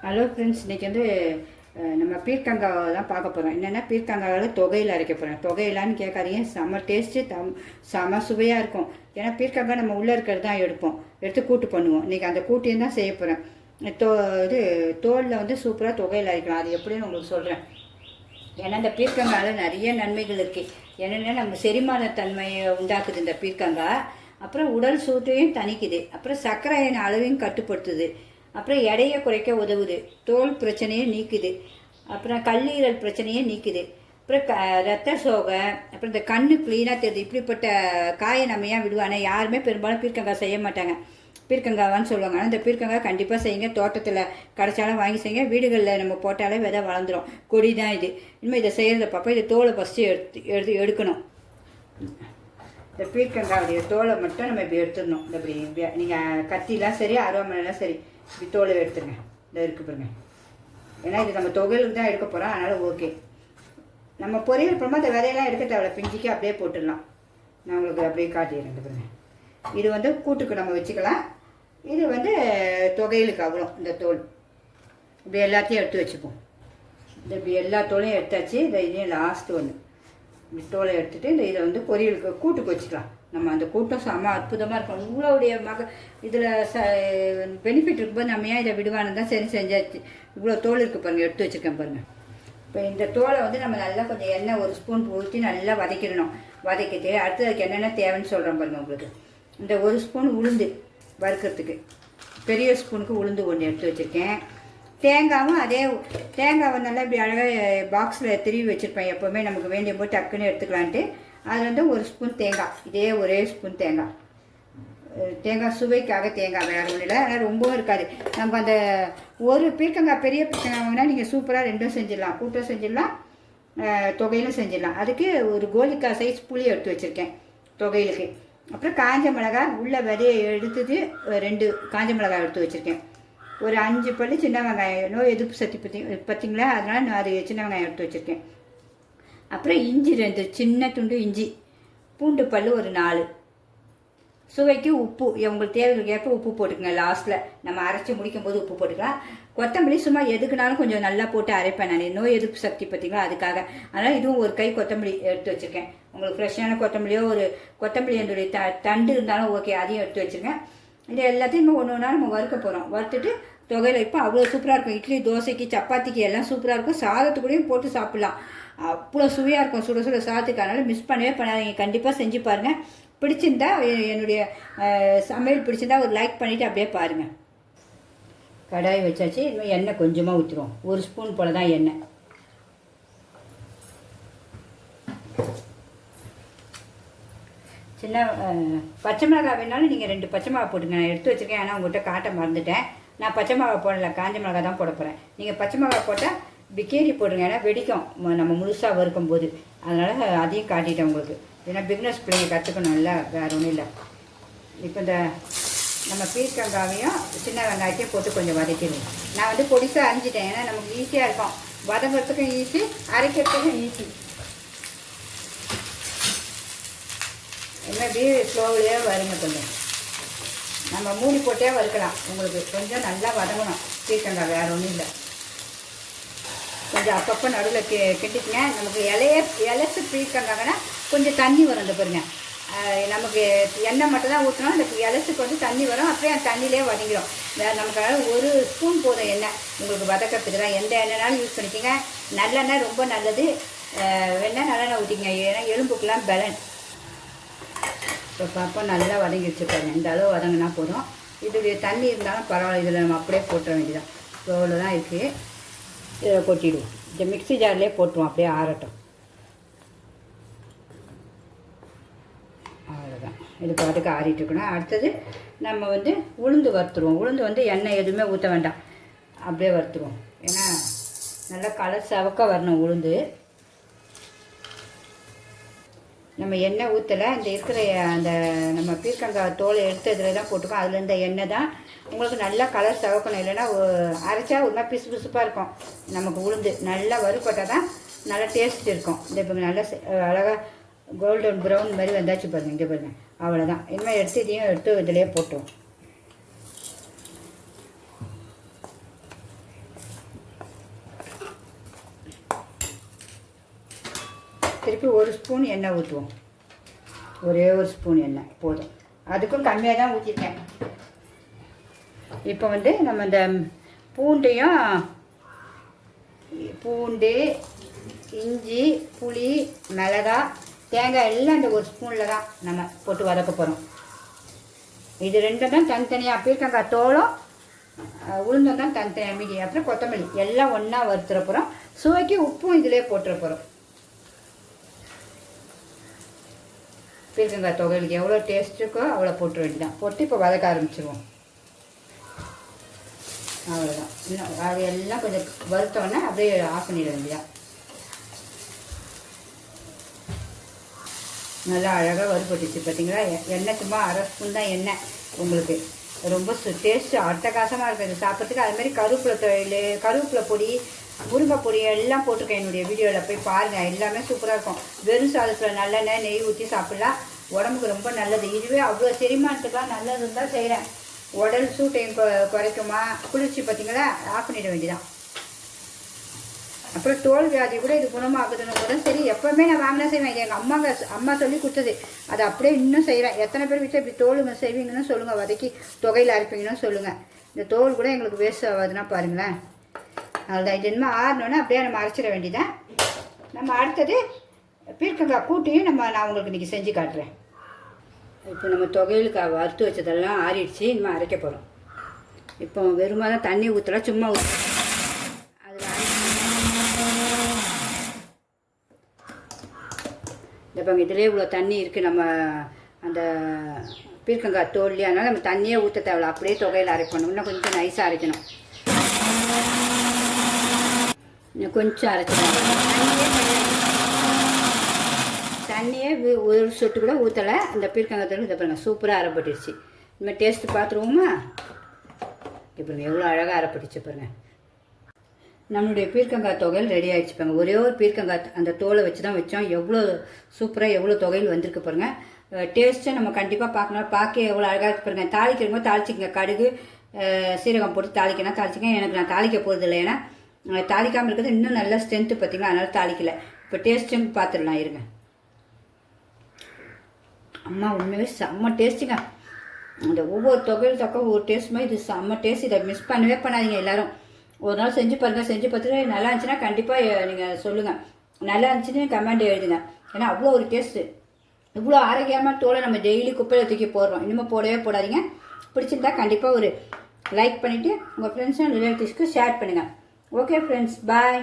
Hello friends, இன்றைக்கி வந்து நம்ம பீர்க்கங்காவை தான் பார்க்க போகிறோம். என்னென்னா பீர்க்கங்காவில் தொகையில் அரைக்க போகிறேன். தொகையிலான்னு கேட்காதீங்க, செம்ம டேஸ்ட்டு, செம்ம சுவையாக இருக்கும். ஏன்னா பீர்க்கங்காய் நம்ம உள்ளே இருக்கிறது தான் எடுத்து கூட்டு பண்ணுவோம். இன்றைக்கி அந்த கூட்டையும் தான் செய்ய போகிறேன். இது தோலில் வந்து சூப்பராக தொகையில் அரைக்கலாம். அது எப்படின்னு உங்களுக்கு சொல்கிறேன். ஏன்னா இந்த பீர்க்கங்காயில் நிறைய நன்மைகள் இருக்குது. என்னென்னா நம்ம செரிமான தன்மையை உண்டாக்குது இந்த பீர்க்கங்காய். அப்புறம் உடல் சூட்டையும் தணிக்குது. அப்புறம் சர்க்கரையின் அளவையும் கட்டுப்படுத்துது. அப்புறம் எடையை குறைக்க உதவுது. தோல் பிரச்சனையை நீக்குது. அப்புறம் கல்லீரல் பிரச்சனையை நீக்குது. அப்புறம் ரத்த சோகை, அப்புறம் இந்த கண்ணு க்ளீனாக தெரியுது. இப்படிப்பட்ட காயை நம்ம ஏன் விடுவானே? யாருமே பெரும்பாலும் பீர்க்கங்காய் செய்ய மாட்டாங்க. பீர்க்கங்காவான்னு சொல்லுவாங்க. ஆனால் இந்த பீர்க்கங்காய் கண்டிப்பாக செய்யுங்க. தோட்டத்தில் கிடைச்சாலும் வாங்கி செய்யுங்க. வீடுகளில் நம்ம போட்டாலே விதை வளர்ந்துடும். கொடி தான் இது. இனிமேல் இதை செய்கிறத பார்ப்போம். இதை தோலை ஃபஸ்ட்டு எடுக்கணும். இந்த பீர்க்கங்காவுடைய தோலை மட்டும் நம்ம இப்படி எடுத்துடணும். இந்த இப்படி நீங்கள் கத்திலாம் சரி, அருவாமனைலாம் சரி, இப்படி தோலை எடுத்துருங்க. இந்த இருக்கு பாருங்க. ஏன்னா இது நம்ம தொகையிலுக்கு தான் எடுக்க போகிறோம். அதனால் ஓகே. நம்ம பொரியல் பண்ணும்போது அந்த விதையெல்லாம் எடுக்க தேவையில்ல, பிஞ்சிக்கு அப்படியே போட்டுடலாம். நான் உங்களுக்கு அப்படியே காட்டிடுறேன் பாருங்க. இது வந்து கூட்டுக்கு நம்ம வச்சுக்கலாம். இது வந்து தொகையிலுக்கு அவ்வளோ. இந்த தோல் இப்படி எல்லாத்தையும் எடுத்து வச்சுப்போம். இந்த இப்படி எல்லா தோலையும் எடுத்தாச்சு. இந்த இதையும் லாஸ்ட்டு ஒன்று இப்படி தோலை எடுத்துகிட்டு இந்த இதை வந்து பொரியலுக்கு கூட்டுக்கு வச்சுக்கலாம். நம்ம அந்த கூட்டம் செம்ம அற்புதமாக இருக்கும். உங்களுடைய இதில் பெனிஃபிட் இருக்கும்போது நம்ம ஏன் இதை விடுவானு தான் சரி செஞ்சாச்சு. இவ்வளோ தோல் இருக்குது பாருங்கள், எடுத்து வச்சுருக்கேன் பாருங்கள். இப்போ இந்த தோலை வந்து நம்ம நல்லா கொஞ்சம் எண்ணெய் ஒரு ஸ்பூன் ஊற்றி நல்லா வதக்கிடணும். வதக்கிட்டு அடுத்து அதுக்கு என்னென்ன தேவைன்னு சொல்கிறேன் பாருங்கள் உங்களுக்கு. இந்த ஒரு ஸ்பூன் உளுந்து வறுக்கிறதுக்கு, பெரிய ஸ்பூனுக்கு உளுந்து ஒன்று எடுத்து வச்சுருக்கேன். தேங்காவும் அதே தேங்காவை நல்லா இப்படி அழகாக பாக்ஸில் திருவி வச்சுருப்பேன். எப்போவுமே நமக்கு வேண்டிய போது டக்குன்னு எடுத்துக்கலான்ட்டு. அதில் வந்து ஒரு ஸ்பூன் தேங்காய், இதே ஒரே ஸ்பூன் தேங்காய் சுவைக்காக தேங்காய், வேறு ஒன்றும் இல்லை. ஆனால் ரொம்பவும் இருக்காது. நம்ம அந்த ஒரு பீர்க்கங்காய், பெரிய பீர்க்கங்காய் வாங்கினா நீங்கள் சூப்பராக ரெண்டும் செஞ்சிடலாம். கூட்டம் செஞ்சிடலாம், தொகையிலும் செஞ்சிடலாம். அதுக்கு ஒரு கோலிக்காய் சைஸ் புளி எடுத்து வச்சுருக்கேன் தொகையிலுக்கு. அப்புறம் காஞ்ச மிளகாய், உள்ள விதையை எடுத்துட்டு 2 காஞ்ச மிளகாய் எடுத்து வச்சுருக்கேன். ஒரு 5 பல்லு சின்ன வெங்காயம், நோய் எதிர்ப்பு சக்தி பார்த்தீங்களா, அதனால் நான் அது சின்ன வெங்காயம் எடுத்து வச்சுருக்கேன். அப்புறம் இஞ்சி 2 சின்ன துண்டு இஞ்சி, பூண்டு பல் ஒரு 4. சுவைக்கு உப்பு உங்களுக்கு தேவைகளுக்கு ஏற்ப உப்பு போட்டுக்கங்க. லாஸ்ட்டில் நம்ம அரைச்சி முடிக்கும் போது உப்பு போட்டுக்கலாம். கொத்தமல்லி சும்மா எதுக்குனாலும் கொஞ்சம் நல்லா போட்டு அரைப்பேன் நான், நோய் எதிர்ப்பு சக்தி பார்த்தீங்களா, அதுக்காக. அதனால் இதுவும் ஒரு கை கொத்தமல்லி எடுத்து வச்சுருக்கேன். உங்களுக்கு ஃப்ரெஷ்ஷான கொத்தமல்லியோ ஒரு கொத்தமல்லி என்னுடைய தண்டு இருந்தாலும் ஓகே, அதையும் எடுத்து வச்சுருக்கேன். இது எல்லாத்தையும் ஒன்று ஒன்றா நம்ம வறுக்க போகிறோம். வறுத்துட்டு தொகையில் இப்போ அவ்வளோ சூப்பராக இருக்கும். இட்லி, தோசைக்கு, சப்பாத்திக்கு எல்லாம் சூப்பராக இருக்கும். சாதத்துக்கூடையும் போட்டு சாப்பிட்லாம். அவ்வளோ சுவையாக இருக்கும் சுட சுட சாதத்துக்கு. அதனால் மிஸ் பண்ணவே பண்ணாதீங்க, கண்டிப்பாக செஞ்சு பாருங்கள். பிடிச்சிருந்தா என்னுடைய சமையல் பிடிச்சிருந்தா ஒரு லைக் பண்ணிவிட்டு அப்படியே பாருங்கள். கடாய் வச்சாச்சு. இன்னும் எண்ணெய் கொஞ்சமாக ஊற்றிடுவோம். ஒரு ஸ்பூன் போல் தான் எண்ணெய். சின்ன பச்சை மிளகாய் வேணாலும் நீங்கள் 2 பச்சை மிளகா போட்டுங்க. நான் எடுத்து வச்சுருக்கேன், ஆனால் உங்கள்கிட்ட காட்ட மறந்துட்டேன். நான் பச்சை மிளகா போடலை, காஞ்ச மிளகா தான் போட போகிறேன். நீங்கள் பச்சை மிளகா போட்டால் பிக்கேரி போடுங்க, ஏன்னா வெடிக்கும் நம்ம முழுசாக வறுக்கும் போது. அதனால் அதையும் காட்டிட்டேன் உங்களுக்கு. ஏன்னா பிக்னஸ் பிள்ளைங்க கற்றுக்கணும்ல, வேறு ஒன்றும் இல்லை. இப்போ இந்த நம்ம பீர்க்கங்காவையும் சின்ன வெங்காயத்தையும் போட்டு கொஞ்சம் வதக்கிடுவோம். நான் வந்து பொடிசாக அரிஞ்சிட்டேன், ஏன்னா நமக்கு ஈஸியாக இருக்கும். வதங்கிறதுக்கும் ஈஸி, அரைக்கிறதுக்கும் ஈஸி. எப்படி ஸ்லோவிலே வருங்க கொஞ்சம். நம்ம மூடி போட்டே வறுக்கலாம். உங்களுக்கு கொஞ்சம் நல்லா வதங்கணும் பீர்க்கங்காய், வேறு ஒன்றும் இல்லை. கொஞ்சம் அப்பப்போ நடுவில் கிண்டிக்குங்க. நமக்கு இலசு பீர்க்கங்காய்னா கொஞ்சம் தண்ணி வரும். இந்த பாருங்க, நமக்கு எண்ணெய் மட்டும் தான் ஊற்றணும். அந்த இலசுக்கு வந்து தண்ணி வரும். அப்படியே அந்த தண்ணியிலே வதங்கிடும். நமக்கு ஒரு ஸ்பூன் போதும் எண்ணெய் உங்களுக்கு வதக்கிறதுக்கு தான். எந்த எண்ணெய்னாலும் யூஸ் பண்ணிக்கோங்க. நல்லெண்ணெய் ரொம்ப நல்லது. வெண்ணெய் நல்லெண்ணெய் ஊற்றிங்க, ஏன்னா எலும்புக்கெல்லாம் பலன். இப்போ பார்ப்போம், நல்லா வதங்கி பாருங்க. இந்த அளவு வதங்கினா போதும். இதுடைய தண்ணி இருந்தாலும் பரவாயில்ல, இதில் நம்ம அப்படியே போட்டுற வேண்டியதான். இவ்வளோ தான் இருக்குது. இதில் கொட்டிடுவோம். இந்த மிக்ஸி ஜார்லேயே போட்டுருவோம், அப்படியே ஆறட்டும். அவ்வளோதான். இது பாட்டுக்கு ஆறிட்டு இருக்கணும். அடுத்தது நம்ம வந்து உளுந்து வறுத்துருவோம். உளுந்து வந்து எண்ணெய் எதுவுமே ஊற்ற வேண்டாம், அப்படியே வறுத்துருவோம். ஏன்னா நல்லா கலர் சவக்க வரணும் உளுந்து. நம்ம எண்ணெய் ஊற்றலை, இந்த இருக்கிற அந்த நம்ம பீர்க்கங்காய் தோலை எடுத்து இதில் தான் போட்டுக்கோம். அதில் இந்த எண்ணெய் தான் உங்களுக்கு நல்லா கலர் சவக்கணும். இல்லைன்னா அரைச்சா ஒரு மாதிரி பிசு பிசுப்பாக இருக்கும். நமக்கு உளுந்து நல்லா வறுப்பட்டால் தான் நல்லா டேஸ்ட் இருக்கும். இந்த இப்போ நல்லா அழகாக கோல்டன் ப்ரௌன் மாதிரி வந்தாச்சு பாருங்கள். இங்கே பாருங்கள், அவ்வளோதான். இனிமேல் எடுத்து இதையும் எடுத்து இதிலே போட்டோம். திருப்பி 1 ஸ்பூன் எண்ணெய் ஊற்றுவோம். ஒரே 1 ஸ்பூன் எண்ணெய் போதும். அதுக்கும் கம்மியாக தான் ஊற்றிருக்கேன். இப்போ வந்து நம்ம இந்த பூண்டு, இஞ்சி, புளி, மிளகாய், தேங்காய் எல்லாம் இந்த 1 ஸ்பூனில் தான் நம்ம போட்டு வதக்க போகிறோம். இது ரெண்டும் தான் தனித்தனியாக, பீர்க்கங்காய் தோலும் உளுந்தம் தான் தனித்தனியாக மீதி. அப்புறம் கொத்தமல்லி எல்லாம் ஒன்றா வறுத்துற போகிறோம். சுவைக்கு உப்பும் இதிலே போட்டுற போகிறோம். பீர்க்கங்காய் தொகையிலுக்கு எவ்வளோ டேஸ்ட் இருக்கோ அவ்வளோ போட்டு வேண்டியதான். போட்டு இப்போ வதக்க ஆரம்பிச்சிருவோம். அவ்வளோதான். இன்னும் அது எல்லாம் கொஞ்சம் வறுத்தோடனே அப்படியே ஆஃப் பண்ணிட வேண்டியதான். நல்லா அழகாக வறுபட்டுச்சு பார்த்தீங்களா. எண்ணெய் சும்மா 1/2 ஸ்பூன் தான் எண்ணெய். உங்களுக்கு ரொம்ப டேஸ்ட்டு அட்டகாசமாக இருக்குது சாப்பிட்றதுக்கு. அதுமாதிரி கருவேப்பிலை பொடி, முருங்கை பொடி எல்லாம் போட்டிருக்கேன் என்னுடைய வீடியோவில், போய் பாருங்கள். எல்லாமே சூப்பராக இருக்கும். வெறும் சாதத்தில் நல்லெண்ணெய் நெய் ஊற்றி சாப்பிட்லாம். உடம்புக்கு ரொம்ப நல்லது. இதுவே அவ்வளோ செரிமானத்துக்காக நல்லதுன்னு தான் செய்கிறேன். உடல் சூட்டையும் குறைக்குமா, குளிர்ச்சி பார்த்தீங்களா. ஆஃப் பண்ணிட வேண்டியதான். அப்புறம் தோல் வியாதி கூட இது குணமாகுதுன்னு கூட சரி எப்போவுமே நான் வாங்கினா செய்வேன். எங்கள் அம்மா சொல்லி கொடுத்தது, அதை அப்படியே இன்னும் செய்கிறேன். எத்தனை பேர் வீட்டில் இப்படி தோல் செய்வீங்கன்னு சொல்லுங்கள், வதக்கி தொகையில் அரைப்பீங்கன்னு சொல்லுங்கள். இந்த தோல் கூட எங்களுக்கு வேஸ்ட் ஆகாதுன்னா பாருங்களேன். அதுதான். இது இன்னும் ஆறணுன்னா அப்படியே நம்ம அரைச்சிட வேண்டியதான். நம்ம அடுத்தது பீர்க்கங்காய் கூட்டியும் நான் உங்களுக்கு இன்றைக்கி செஞ்சு காட்டுறேன். இப்போ நம்ம தொகையிலுக்கு வறுத்து வச்சதெல்லாம் ஆறிடுச்சு. இனிமேல் அரைக்க போகிறோம். இப்போ வெறுமாக தான் தண்ணி ஊற்றலாம், சும்மா இப்போ இதிலே இவ்வளோ தண்ணி இருக்குது நம்ம அந்த பீர்க்கங்காய் தோல்லையே. அதனால் நம்ம தண்ணியே ஊற்ற தேவையில்ல, அப்படியே தொகையில் அரைக்கணும். இன்னும் கொஞ்சம் நைஸாக அரைக்கணும். இன்னும் கொஞ்சம் அரைச்சிடணும். தண்ணியே ஒரு சொட்டு கூட ஊற்றலை. அந்த பீர்க்கங்காய் தோல் இதை பாருங்கள் சூப்பராக அரைப்பட்டுருச்சு. இனிமேல் டேஸ்ட்டு பார்த்துருவோமா. இப்போ எவ்வளோ அழகாக அரைப்பட்டுச்சு பாருங்கள். நம்மளுடைய பீர்க்கங்காய் தொகையில் ரெடி ஆகிடுச்சு பாருங்க. ஒரே ஒரு பீர்க்கங்காய் அந்த தோலை வச்சு தான் வச்சோம். எவ்வளோ சூப்பராக எவ்வளோ தொகையில் வந்திருக்கு பாருங்கள். டேஸ்ட்டை நம்ம கண்டிப்பாக பார்க்கணும். பார்க்க எவ்வளோ அழகாக இருக்கு பாருங்கள். தாளிக்கிறவங்க தாளிச்சிக்கங்க. கடுகு சீரகம் போட்டு தாளிக்கணும், தாளிச்சிங்க. எனக்கு நான் தாளிக்க போகிறது இல்லை, ஏன்னா தாளிக்காமல் இருக்கிறது இன்னும் நல்லா ஸ்ட்ரென்த்து பார்த்தீங்களா, அதனால் தாளிக்கலை. இப்போ டேஸ்ட்டும் பார்த்துடலாம் இருங்க. அம்மா உண்மையாகவே செம்ம டேஸ்ட்டுங்க. அந்த ஒவ்வொரு தொகையில் ஒவ்வொரு டேஸ்ட்டுமே இது செம்ம டேஸ்ட். இதை மிஸ் பண்ணவே பண்ணாதீங்க எல்லோரும். ஒரு நாள் செஞ்சு பாருங்கள். செஞ்சு பார்த்துட்டு நல்லா இருந்துச்சுன்னா கண்டிப்பாக நீங்கள் சொல்லுங்கள். நல்லா இருந்துச்சுன்னு கமெண்ட் எழுதுங்க. ஏன்னா அவ்வளோ ஒரு டேஸ்ட்டு. இவ்வளோ ஆரோக்கியமாக தோலை நம்ம டெய்லி குப்பையில் தூக்கி போடுறோம். இனிமேல் போடவே போடாதீங்க. பிடிச்சிருந்தா கண்டிப்பாக ஒரு லைக் பண்ணிவிட்டு உங்கள் ஃப்ரெண்ட்ஸ் அண்ட் ரிலேட்டிவ்ஸ்க்கு ஷேர் பண்ணுங்கள். ஓகே ஃப்ரெண்ட்ஸ், பாய்.